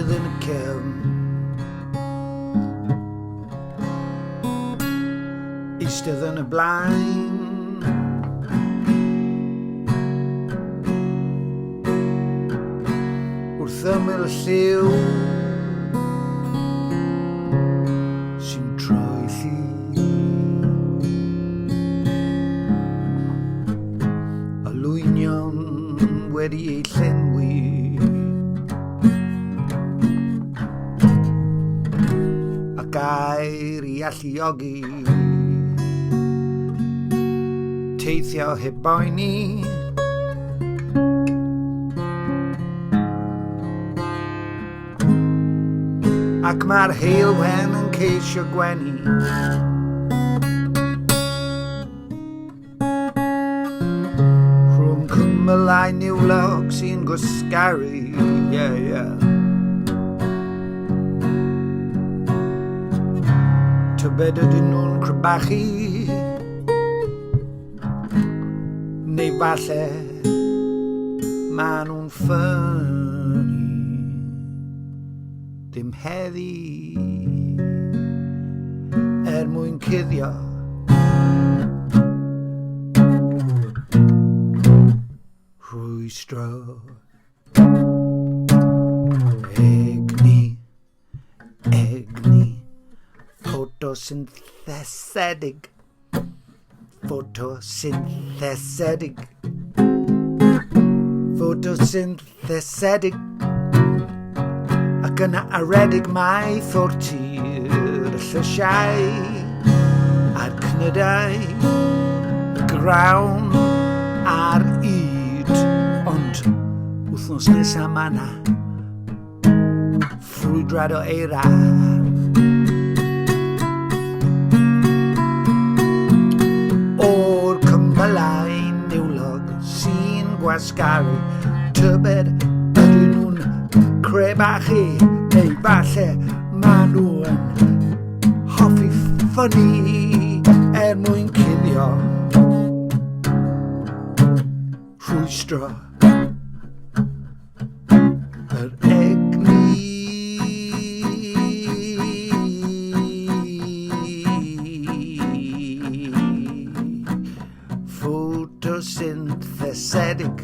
eistedd yn y cefn, eistedd yn y blaen, wrth ymyl lliw sy'n troi lli, a lwynion wedi ei llenwi, a gair i alluogi, teithio heb boeni, ac mae'r heilwen yn ceisio gwenu. Rhwng cwmylau niwlog sy'n gwsgaru, Tybed ydyn nhw'n crybachu, neu falle ma' nhw'n ffynnu. Dim heddi mwyn cuddio rhwystro'r egni ffotosynthesedig ac yna aredig mae thortir y llysiau a'r cnydau, y grawn a'r yd, ond wythnos nesa ma' 'na ffrwydrad o eira. O'r cymylau niwlog sy'n gwasgaru, tybed ydyn nhw'n crebachu, neu falle ma' nhw yn hoffi ffynnu mwyn cuddio rhwystro'r egni. Ffotosynthesedig